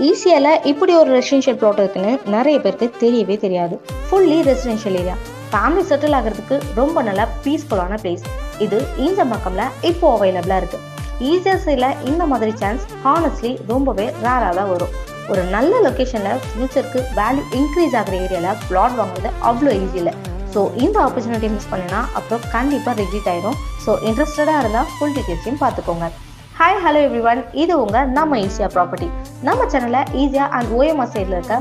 ஈஸியால இப்படி ஒரு residential plot இருக்குன்னு நிறைய பேருக்கு தெரியவே தெரியாது. Fully residential area, family settle ஆகிறதுக்கு ரொம்ப நல்ல பீஸ்ஃபுல்லான பிளேஸ். இது ஈஞ்சம்பாக்கம்ல இப்போ அவைலபிளா இருக்கு. ஈஸியா சைடில் இந்த மாதிரி சான்ஸ் ஹானஸ்ட்லி ரொம்பவே ரேராக தான் வரும். ஒரு நல்ல லொக்கேஷன்ல ஃபியூச்சருக்கு வேல்யூ இன்க்ரீஸ் ஆகிற ஏரியால பிளாட் வாங்குறது அவ்வளோ ஈஸி இல்லை. ஸோ இந்த ஆப்பர்ச்சுனிட்டி மிஸ் பண்ணினா அப்புறம் கண்டிப்பாக ரெக்ரெட் ஆயிடும். ஸோ இன்ட்ரெஸ்டடாக இருந்தால் ஃபுல் டீட்டெயில்ஸையும் பார்த்துக்கோங்க. ஹாய் ஹலோ எவ்ரிவன், இது உங்கள் நம்ம ஈஸியா ப்ராப்பர்ட்டி. நம்ம சேனலில் ஈஸியா அண்ட் ஓஎம்ஆர் சைடில் இருக்க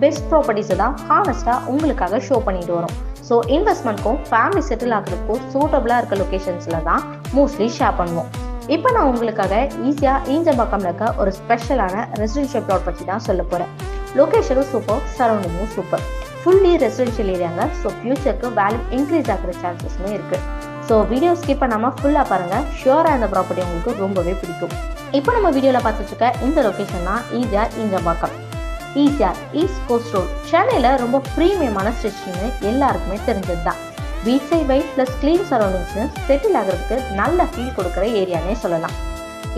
பெஸ்ட் ப்ராப்பர்ட்டிஸை தான் ஹானஸ்ட்டாக உங்களுக்காக ஷோ பண்ணிட்டு வரோம். ஸோ இன்வெஸ்ட்மெண்ட்க்கும் ஃபேமிலி செட்டில் ஆகிறதுக்கும் சூட்டபுளாக இருக்க லொக்கேஷன்ஸில் தான் மோஸ்ட்லி ஷேர் பண்ணுவோம். இப்போ நான் உங்களுக்காக ஈஸியா ஈஞ்சம்பாக்கம்ல இருக்க ஒரு ஸ்பெஷலான ரெசிடென்ஷியல் ப்ளாட் பற்றி தான் சொல்ல போகிறேன். லொக்கேஷனும் சூப்பர், சரௌண்டிங்கும் சூப்பர், ஃபுல்லி ரெசிடென்ஷியல் ஏரியாங்க. ஸோ ஃபியூச்சருக்கு வேல்யூ இன்க்ரீஸ் ஆகிற சான்சஸுமே இருக்குது. ஸோ வீடியோ ஸ்கிப் பண்ணாமல் ஃபுல்லாக பாருங்கள். ஷியோராக இந்த ப்ராப்பர்ட்டி உங்களுக்கு ரொம்பவே பிடிக்கும். இப்போ நம்ம வீடியோவில் பார்த்துட்டு இருக்க இந்த லொக்கேஷன் தான் ECR Injambakkam. ECR East Coast Road, சென்னையில் ரொம்ப ப்ரீமியமான ஸ்ட்ரெச்னு எல்லாருக்குமே தெரிஞ்சது தான். Beach side white plus clean சரௌண்டிங்ஸ்னு செட்டில் ஆகிறதுக்கு நல்ல ஃபீல் கொடுக்குற ஏரியானே சொல்லலாம்.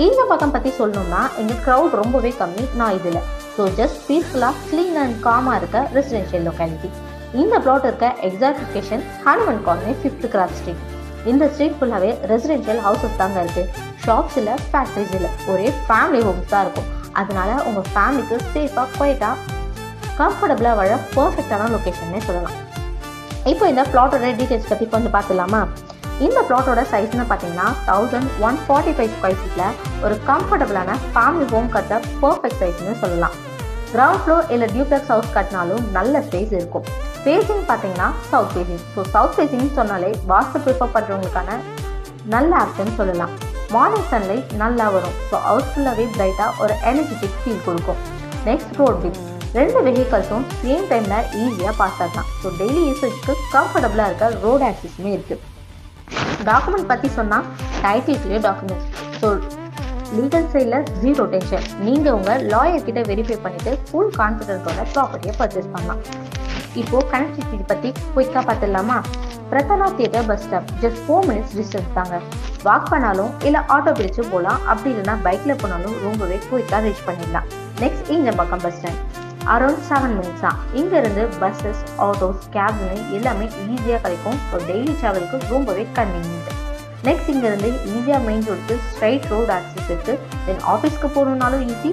ஈஞ்சம்பாக்கம் பற்றி சொல்லணும்னா எங்கள் க்ரௌட் ரொம்பவே கம்மி, நான் இதில். ஸோ ஜஸ்ட் பீஸ்ஃபுல்லாக க்ளீன் அண்ட் காமாக இருக்க ரெசிடென்ஷியல் லொக்காலிட்டி. இந்த பிளாட் இருக்க exact location Hanuman colony 5th cross street. இந்த ஸ்ட்ரீட் ஃபுல்லாகவே ரெசிடென்ஷியல் ஹவுசஸ் தாங்க இருக்குது. ஷாப்ஸ் இல்லை, ஃபேக்ட்ரிஸ் இல்லை, ஒரே ஃபேமிலி ஹோம்ஸ் தான் இருக்கும். அதனால உங்கள் ஃபேமிலிக்கு சேஃபாக குவைட்டாக கம்ஃபர்டபுளாக வாழ பர்ஃபெக்டான லொக்கேஷன்னே சொல்லலாம். இப்போ இந்த பிளாட்டோட டீட்டெயில்ஸ் பற்றி கொஞ்சம் பார்த்துலாமா? இந்த பிளாட்டோட சைஸ்ன்னு பார்த்தீங்கன்னா 1145 ஸ்கொயர் ஃபீட்டில் ஒரு கம்ஃபர்டபுளான ஃபேமிலி ஹோம் கட்ட பர்ஃபெக்ட் சைஸ்ன்னு சொல்லலாம். கிரவுண்ட் ஃப்ளோர் இல்லை டியூப்ளெக்ஸ் ஹவுஸ் கட்டினாலும் நல்ல ஸ்பேஸ் இருக்கும். ஃபேஸிங் பார்த்தீங்கன்னா சவுத் ஃபேஸிங். ஸோ சவுத் ஃபேஸிங்னு சொன்னாலே வாஸ்து ப்ரிஃபர் பண்ணுறவங்களுக்கான நல்ல ஆப்ஷன் சொல்லலாம். மார்னிங் சன்லைட் நல்லா வரும். ஸோ ஹவுஸ் ஃபுல்லாகவே பிரைட்டாக ஒரு எனர்ஜெட்டிக் ஃபீல் கொடுக்கும். நெக்ஸ்ட் ரோட் பிக், 2 வெஹிக்கல்ஸும் சேம் டைமில் ஈஸியாக பாஸ் ஆகலாம். ஸோ டெய்லி யூசேஜ்க்கு கம்ஃபர்டபுளாக இருக்க ரோட் ஆக்சஸுமே இருக்குது. டாக்குமெண்ட் பற்றி சொன்னால் title clear documents. So legal சைடில் ஜீரோ டென்ஷன். நீங்கள் உங்கள் லாயர் கிட்ட வெரிஃபை பண்ணிவிட்டு ஃபுல் கான்ஃபிடென்ட்டோட ப்ராப்பர்ட்டியை பர்ச்சேஸ் பண்ணலாம். இப்போது கனெக்டிவிட்டி பற்றி குயிக்காக பார்த்துடலாமா? Prarthana theatre bus stop just 4 minutes distance தாங்க. வாக் பண்ணாலும் இல்லை ஆட்டோ பிடிச்சு போகலாம், அப்படி இல்லைன்னா பைக்கில் போனாலும் ரொம்பவே குயிக்காக ரீச் பண்ணிடலாம். Next Injambakkam bus stand around 7 minutes தான். இங்கேருந்து பஸ்ஸஸ், ஆட்டோஸ், கேப்னு எல்லாமே ஈஸியாக கிடைக்கும். ஸோ டெய்லி ட்ராவலுக்கு ரொம்பவே கன்வீனியன்ட். நெக்ஸ்ட் இங்கேருந்து ஈஸியாக மெயின் ரோடுக்கு ஸ்ட்ரைட் ரோடு ஆக்சஸ் இருக்குது. தென் ஆஃபீஸ்க்கு போகணுன்னாலும் ஈஸி,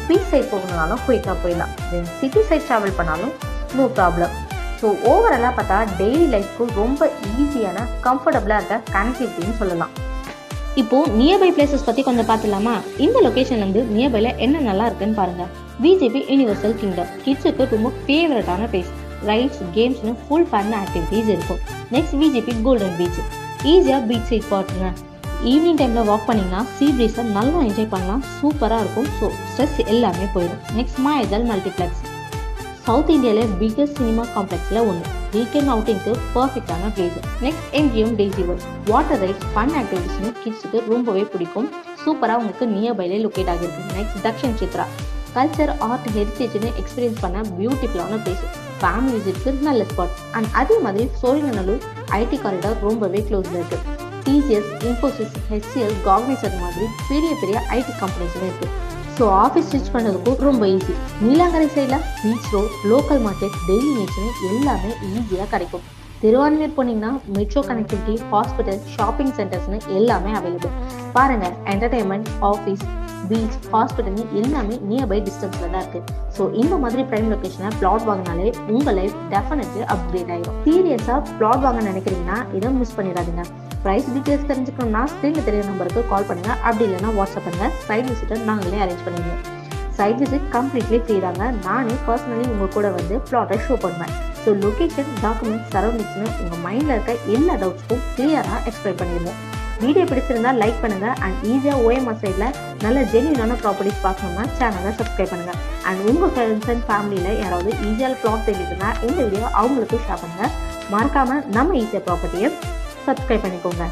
பீச் சைட் போகணுன்னாலும் குயிக்காக போயிடலாம். தென் சிட்டி சைட் ட்ராவல் பண்ணாலும் நோ ப்ராப்ளம். ஸோ ஓவராலாக பார்த்தா டெய்லி லைஃப்க்கு ரொம்ப ஈஸியான கம்ஃபர்டபுளாக இருக்க கனெக்டிவிட்டின்னு சொல்லலாம். இப்போது நியர்பை பிளேசஸ் பற்றி கொஞ்சம் பார்த்துலாமா? இந்த லொக்கேஷன்லேருந்து நியர்பையில் என்ன நல்லா இருக்குன்னு பாருங்கள். விஜிபி யூனிவர்சல் கிங்டம், கிட்ஸுக்கு ரொம்ப ஃபேவரட்டான பிளேஸ். ரைட்ஸ், கேம்ஸ்னு ஃபுல் ஃபன் ஆக்டிவிட்டீஸ் இருக்கும். நெக்ஸ்ட் விஜிபி கோல்டன் பீச், ஈஸியாக பீச் சைட் பாட்டுங்க. ஈவினிங் டைமில் வாக் பண்ணிங்கன்னா சீ ப்ரீஸை நல்லா என்ஜாய் பண்ணலாம், சூப்பராக இருக்கும். ஸோ ஸ்ட்ரெஸ் எல்லாமே போயிடும். நெக்ஸ்ட் மாயஜால் மல்டிப்ளெக்ஸ், சவுத் இந்தியாவிலே பிக்கஸ்ட் சினிமா காம்ப்ளெக்ஸில் ஒன்று. வீக்கெண்ட் அவுட்டிங்க்கு பர்ஃபெக்டான place. Next MGM Dizzee World, water rides, fun ஆக்டிவிட்டிஸ்னு கிட்ஸுக்கு ரொம்பவே பிடிக்கும். சூப்பராக உங்களுக்கு நியர்பைலே லொக்கேட் ஆகிருக்கு. Next Dakshin Chitra, culture, art, ஹெரிட்டேஜ்னு எக்ஸ்பீரியன்ஸ் பண்ண பியூட்டிஃபுல்லான பிளேஸ். ஃபேமிலி விசிட்க்கு நல்ல ஸ்பாட். அண்ட் அதே மாதிரி சோழிங்கநல்லூர் ஐடி காரிடார் ரொம்பவே க்ளோஸில் இருக்குது. டிசிஎஸ், இன்ஃபோசிஸ், ஹெச்சிஎல், காக்னிசன்ட் மாதிரி பெரிய பெரிய ஐடி கம்பெனிஸும் இருக்குது. ஸோ ஆஃபீஸ் ஸ்டிச் பண்ணுறதுக்கும் ரொம்ப ஈஸி. நீலாங்கரை சைடில் beach road, local market, daily நீட்ஸ்னு எல்லாமே ஈஸியாக கிடைக்கும். திருவான்மையூர் போனீங்கன்னா மெட்ரோ கனெக்டிவிட்டி, ஹாஸ்பிட்டல், ஷாப்பிங் சென்டர்ஸ்னு எல்லாமே அவைலபிள். பாருங்கள், என்டர்டைன்மெண்ட், ஆஃபீஸ், பீச், ஹாஸ்பிட்டல்னு எல்லாமே நியர்பை டிஸ்டன்ஸில் தான் இருக்குது. ஸோ இந்த மாதிரி ப்ரைம் லொக்கேஷனை பிளாட் வாங்கினாலே உங்கள் லைஃப் டெஃபினெட்லி அப்கிரேட் ஆகிடும். சீரியஸாக பிளாட் வாங்க நினைக்கிறீங்கன்னா இதை மிஸ் பண்ணிடாதீங்க. ப்ரைஸ் டீட்டெயில்ஸ் தெரிஞ்சுக்கணும்னா ஸ்க்ரீனில் தெரியுற நம்பருக்கு கால் பண்ணுங்கள், அப்படி இல்லைன்னா வாட்ஸ்அப் பண்ணுங்கள். சைட் விசிட்டை நாங்களே அரேஞ்ச் பண்ணிடுவோம். சைட் விசிட் கம்ப்ளீட்லி ஃப்ரீ தாங்க. நானே பர்சனலி உங்கள் கூட வந்து பிளாட்டை ஷோ பண்ணுவேன். ஸோ லொக்கேஷன், டாக்குமெண்ட்ஸ், சரௌண்டிங்ஸ்னு உங்கள் மைண்டில் இருக்க எல்லா டவுட்ஸ்க்கும் கிளியராக எக்ஸ்பிளைன் பண்ணிடுவோம். வீடியோ பிடிச்சிருந்தா லைக் பண்ணுங்கள். அண்ட் ஈஸியாக ஓஎம்ஆர் சைடில் நல்ல ஜென்யூனான ப்ராப்பர்ட்டிஸ் பார்க்கணும்னா சேனலை சப்ஸ்கிரைப் பண்ணுங்கள். அண்ட் உங்கள் ஃப்ரெண்ட்ஸ் அண்ட் ஃபேமிலியில் யாராவது ஈஸியாக பிளாட் தெரிஞ்சுதுன்னா இந்த வீடியோ அவங்களுக்கு ஷேர் பண்ணுங்கள். மறக்காமல் நம்ம ஈஸியாக ப்ராப்பர்ட்டியை சப்ஸ்கிரைப் பண்ணிக்கோங்க.